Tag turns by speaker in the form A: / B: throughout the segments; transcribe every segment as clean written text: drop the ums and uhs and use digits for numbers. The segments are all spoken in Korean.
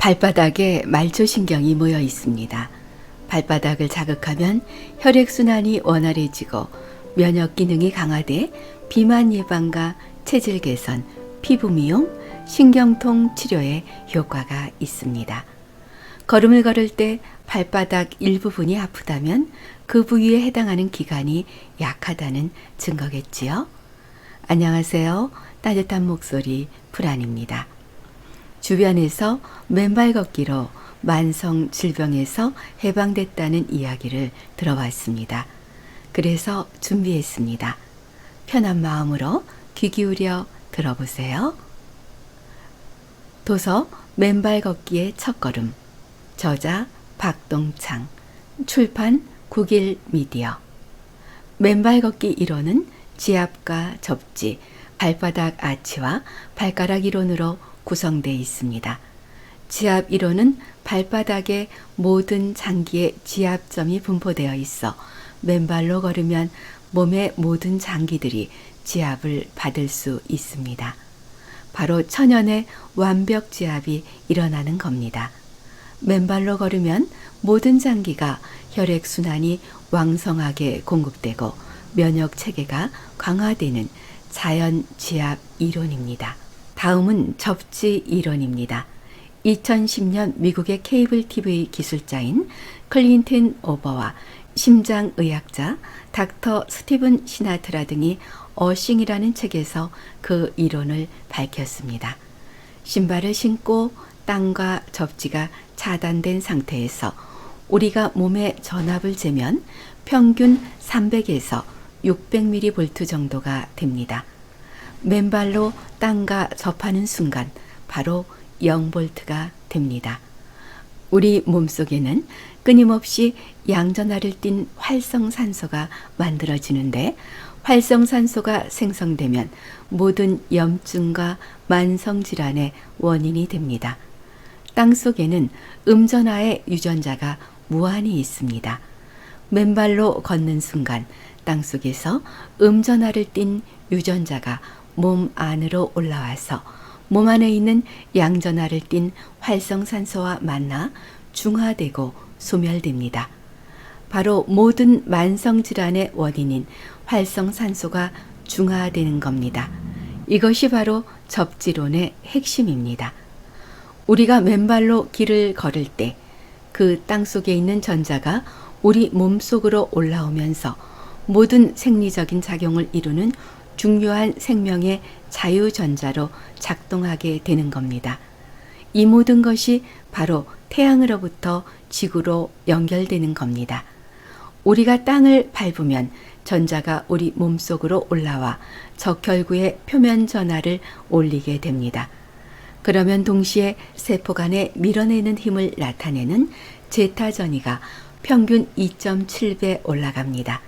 A: 발바닥에 말초신경이 모여 있습니다. 발바닥을 자극하면 혈액순환이 원활해지고 면역 기능이 강화돼 비만 예방과 체질 개선, 피부 미용, 신경통 치료에 효과가 있습니다. 걸음을 걸을 때 발바닥 일부분이 아프다면 그 부위에 해당하는 기관이 약하다는 증거겠지요. 안녕하세요. 따뜻한 목소리 불안입니다. 주변에서 맨발 걷기로 만성 질병에서 해방됐다는 이야기를 들어봤습니다. 그래서 준비했습니다. 편한 마음으로 귀 기울여 들어보세요. 도서 맨발 걷기의 첫걸음, 저자 박동창, 출판 국일 미디어. 맨발 걷기 이론은 지압과 접지, 발바닥 아치와 발가락 이론으로 구성되어 있습니다. 지압 이론은 발바닥의 모든 장기에 지압점이 분포되어 있어 맨발로 걸으면 몸의 모든 장기들이 지압을 받을 수 있습니다. 바로 천연의 완벽 지압이 일어나는 겁니다. 맨발로 걸으면 모든 장기가 혈액순환이 왕성하게 공급되고 면역 체계가 강화되는 자연 지압 이론입니다. 다음은 접지 이론입니다. 2010년 미국의 케이블 TV 기술자인 클린튼 오버와 심장의학자 닥터 스티븐 시나트라 등이 어싱이라는 책에서 그 이론을 밝혔습니다. 신발을 신고 땅과 접지가 차단된 상태에서 우리가 몸의 전압을 재면 평균 300에서 600mV 정도가 됩니다. 맨발로 땅과 접하는 순간 바로 0V가 됩니다. 우리 몸속에는 끊임없이 양전하를 띤 활성산소가 만들어지는데 활성산소가 생성되면 모든 염증과 만성질환의 원인이 됩니다. 땅 속에는 음전하의 유전자가 무한히 있습니다. 맨발로 걷는 순간 땅 속에서 음전하를 띤 유전자가 몸 안으로 올라와서 몸 안에 있는 양전하를 띤 활성산소와 만나 중화되고 소멸됩니다. 바로 모든 만성질환의 원인인 활성산소가 중화되는 겁니다. 이것이 바로 접지론의 핵심입니다. 우리가 맨발로 길을 걸을 때 그 땅 속에 있는 전자가 우리 몸속으로 올라오면서 모든 생리적인 작용을 이루는 중요한 생명의 자유전자로 작동하게 되는 겁니다. 이 모든 것이 바로 태양으로부터 지구로 연결되는 겁니다. 우리가 땅을 밟으면 전자가 우리 몸속으로 올라와 적혈구의 표면 전하를 올리게 됩니다. 그러면 동시에 세포 간에 밀어내는 힘을 나타내는 제타 전위가 평균 2.7배 올라갑니다.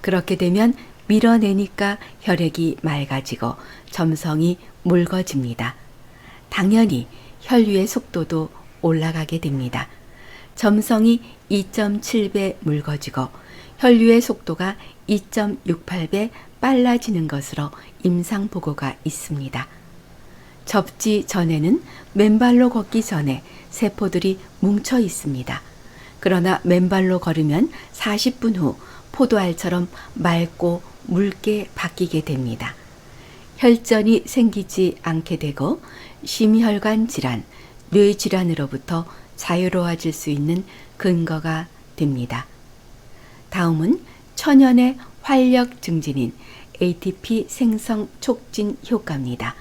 A: 그렇게 되면 밀어내니까 혈액이 맑아지고 점성이 묽어집니다. 당연히 혈류의 속도도 올라가게 됩니다. 점성이 2.7배 묽어지고 혈류의 속도가 2.68배 빨라지는 것으로 임상 보고가 있습니다. 접지 전에는 맨발로 걷기 전에 세포들이 뭉쳐 있습니다. 그러나 맨발로 걸으면 40분 후 포도알처럼 맑고 묽게 바뀌게 됩니다. 혈전이 생기지 않게 되고 심혈관 질환, 뇌 질환으로부터 자유로워질 수 있는 근거가 됩니다. 다음은 천연의 활력 증진인 ATP 생성 촉진 효과입니다.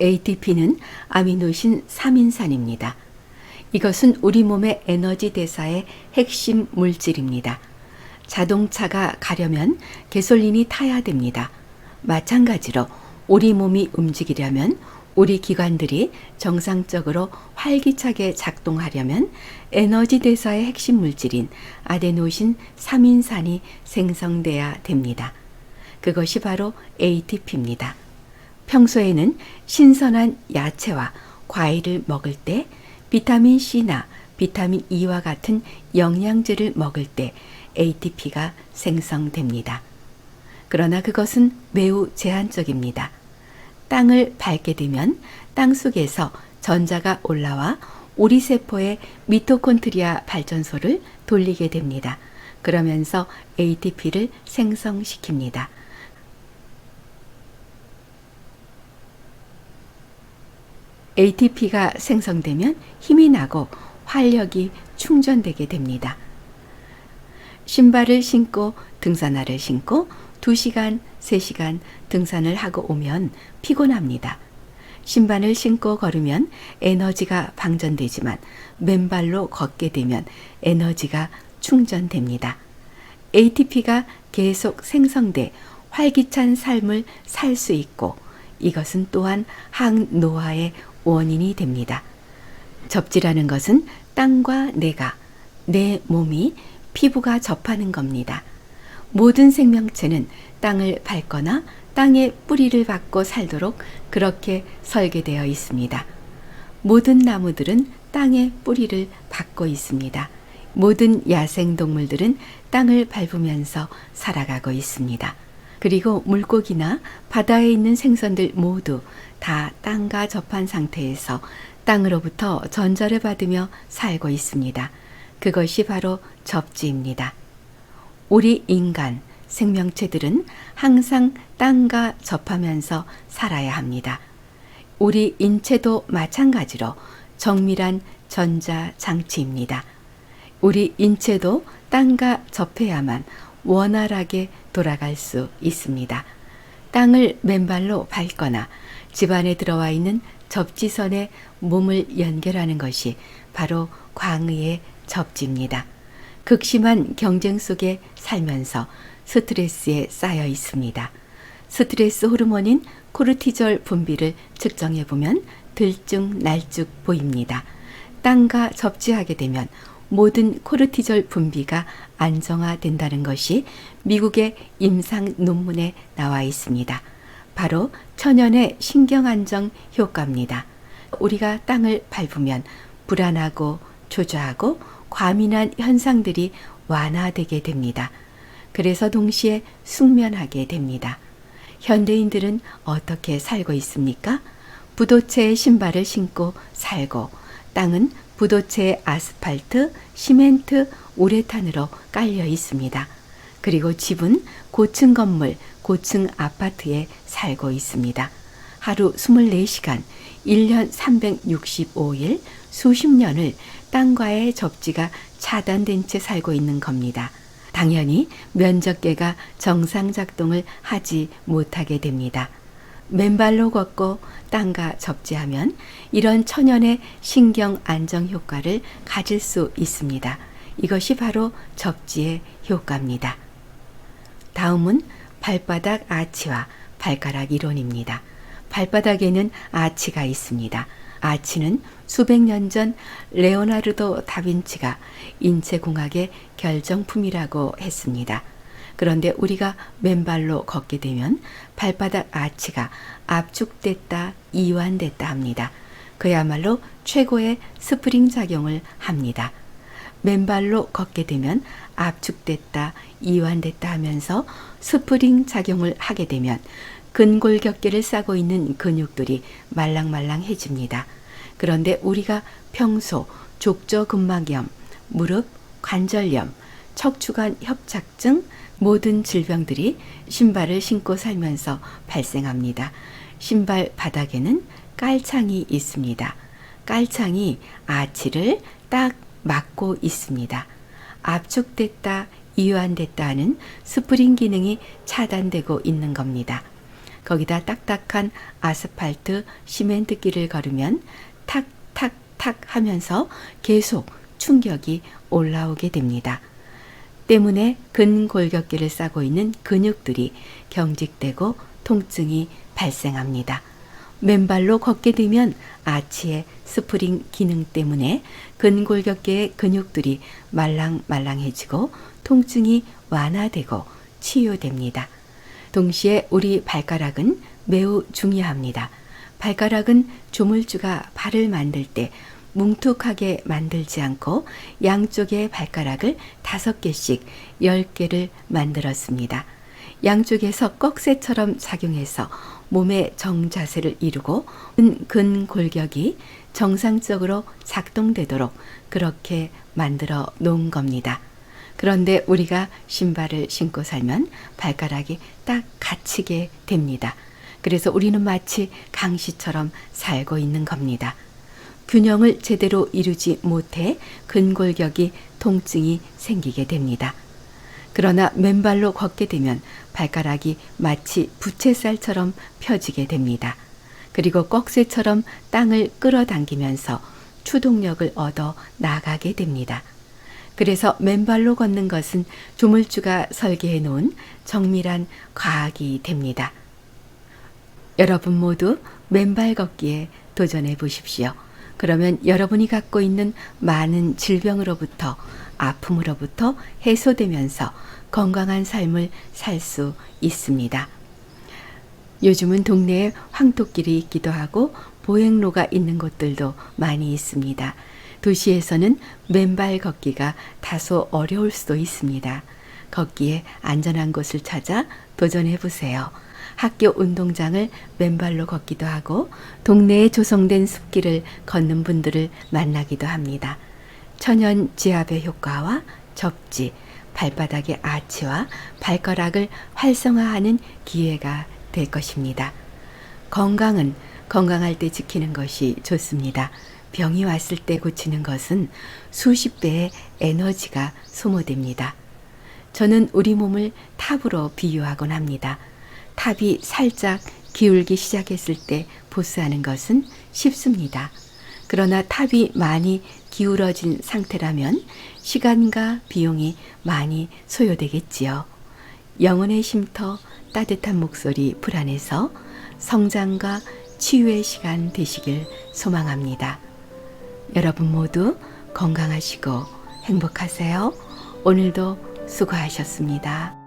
A: ATP는 아미노신 3인산입니다. 이것은 우리 몸의 에너지 대사의 핵심 물질입니다. 자동차가 가려면 가솔린이 타야 됩니다. 마찬가지로 우리 몸이 움직이려면 우리 기관들이 정상적으로 활기차게 작동하려면 에너지 대사의 핵심 물질인 아데노신 3인산이 생성돼야 됩니다. 그것이 바로 ATP입니다. 평소에는 신선한 야채와 과일을 먹을 때 비타민 C나 비타민 E와 같은 영양제를 먹을 때 ATP가 생성됩니다. 그러나 그것은 매우 제한적입니다. 땅을 밟게 되면 땅 속에서 전자가 올라와 오리세포의 미토콘드리아 발전소를 돌리게 됩니다. 그러면서 ATP를 생성시킵니다. ATP가 생성되면 힘이 나고 활력이 충전되게 됩니다. 신발을 신고 등산화를 신고 2시간, 3시간 등산을 하고 오면 피곤합니다. 신발을 신고 걸으면 에너지가 방전되지만 맨발로 걷게 되면 에너지가 충전됩니다. ATP가 계속 생성돼 활기찬 삶을 살 수 있고 이것은 또한 항노화의 원인이 됩니다. 접지라는 것은 땅과 내 몸이 피부가 접하는 겁니다. 모든 생명체는 땅을 밟거나 땅의 뿌리를 받고 살도록 그렇게 설계되어 있습니다. 모든 나무들은 땅의 뿌리를 받고 있습니다. 모든 야생동물들은 땅을 밟으면서 살아가고 있습니다. 그리고 물고기나 바다에 있는 생선들 모두 다 땅과 접한 상태에서 땅으로부터 전자를 받으며 살고 있습니다. 그것이 바로 접지입니다. 우리 인간, 생명체들은 항상 땅과 접하면서 살아야 합니다. 우리 인체도 마찬가지로 정밀한 전자장치입니다. 우리 인체도 땅과 접해야만 원활하게 돌아갈 수 있습니다. 땅을 맨발로 밟거나 집안에 들어와 있는 접지선에 몸을 연결하는 것이 바로 광의의 접지입니다. 극심한 경쟁 속에 살면서 스트레스에 쌓여 있습니다. 스트레스 호르몬인 코르티졸 분비를 측정해 보면 들쭉날쭉 보입니다. 땅과 접지하게 되면 모든 코르티졸 분비가 안정화된다는 것이 미국의 임상 논문에 나와 있습니다. 바로 천연의 신경안정 효과입니다. 우리가 땅을 밟으면 불안하고 초조하고 과민한 현상들이 완화되게 됩니다. 그래서 동시에 숙면하게 됩니다. 현대인들은 어떻게 살고 있습니까? 부도체의 신발을 신고 살고 땅은 부도체의 아스팔트, 시멘트, 우레탄으로 깔려 있습니다. 그리고 집은 고층 건물, 고층 아파트에 살고 있습니다. 하루 24시간, 1년 365일, 수십 년을 땅과의 접지가 차단된 채 살고 있는 겁니다. 당연히 면적계가 정상 작동을 하지 못하게 됩니다. 맨발로 걷고 땅과 접지하면 이런 천연의 신경 안정 효과를 가질 수 있습니다. 이것이 바로 접지의 효과입니다. 다음은 발바닥 아치와 발가락 이론입니다. 발바닥에는 아치가 있습니다. 아치는 수백 년 전 레오나르도 다빈치가 인체공학의 결정품이라고 했습니다. 그런데 우리가 맨발로 걷게 되면 발바닥 아치가 압축됐다, 이완됐다 합니다. 그야말로 최고의 스프링 작용을 합니다. 맨발로 걷게 되면 압축됐다, 이완됐다 하면서 스프링 작용을 하게 되면 근골격계를 싸고 있는 근육들이 말랑말랑해집니다. 그런데 우리가 평소 족저근막염, 무릎, 관절염, 척추관 협착증 모든 질병들이 신발을 신고 살면서 발생합니다. 신발 바닥에는 깔창이 있습니다. 깔창이 아치를 딱 막고 있습니다. 압축됐다, 이완됐다 하는 스프링 기능이 차단되고 있는 겁니다. 거기다 딱딱한 아스팔트, 시멘트길을 걸으면 탁탁탁 하면서 계속 충격이 올라오게 됩니다. 때문에 근골격계를 싸고 있는 근육들이 경직되고 통증이 발생합니다. 맨발로 걷게 되면 아치의 스프링 기능 때문에 근골격계의 근육들이 말랑말랑해지고 통증이 완화되고 치유됩니다. 동시에 우리 발가락은 매우 중요합니다. 발가락은 조물주가 발을 만들 때 뭉툭하게 만들지 않고 양쪽의 발가락을 5개씩 10개를 만들었습니다. 양쪽에서 꺽쇠처럼 작용해서 몸의 정자세를 이루고 근골격이 정상적으로 작동되도록 그렇게 만들어 놓은 겁니다. 그런데 우리가 신발을 신고 살면 발가락이 딱 갇히게 됩니다. 그래서 우리는 마치 강시처럼 살고 있는 겁니다. 균형을 제대로 이루지 못해 근골격이 통증이 생기게 됩니다. 그러나 맨발로 걷게 되면 발가락이 마치 부채살처럼 펴지게 됩니다. 그리고 꺽쇠처럼 땅을 끌어당기면서 추동력을 얻어 나가게 됩니다. 그래서 맨발로 걷는 것은 조물주가 설계해 놓은 정밀한 과학이 됩니다. 여러분 모두 맨발 걷기에 도전해 보십시오. 그러면 여러분이 갖고 있는 많은 질병으로부터 아픔으로부터 해소되면서 건강한 삶을 살 수 있습니다. 요즘은 동네에 황토길이 있기도 하고 보행로가 있는 곳들도 많이 있습니다. 도시에서는 맨발 걷기가 다소 어려울 수도 있습니다. 걷기에 안전한 곳을 찾아 도전해 보세요. 학교 운동장을 맨발로 걷기도 하고 동네에 조성된 숲길을 걷는 분들을 만나기도 합니다. 천연 지압의 효과와 접지, 발바닥의 아치와 발가락을 활성화하는 기회가 될 것입니다. 건강은 건강할 때 지키는 것이 좋습니다. 병이 왔을 때 고치는 것은 수십 배의 에너지가 소모됩니다. 저는 우리 몸을 탑으로 비유하곤 합니다. 탑이 살짝 기울기 시작했을 때 보스하는 것은 쉽습니다. 그러나 탑이 많이 기울어진 상태라면 시간과 비용이 많이 소요되겠지요. 영혼의 쉼터 따뜻한 목소리 불안해서 성장과 치유의 시간 되시길 소망합니다. 여러분 모두 건강하시고 행복하세요. 오늘도 수고하셨습니다.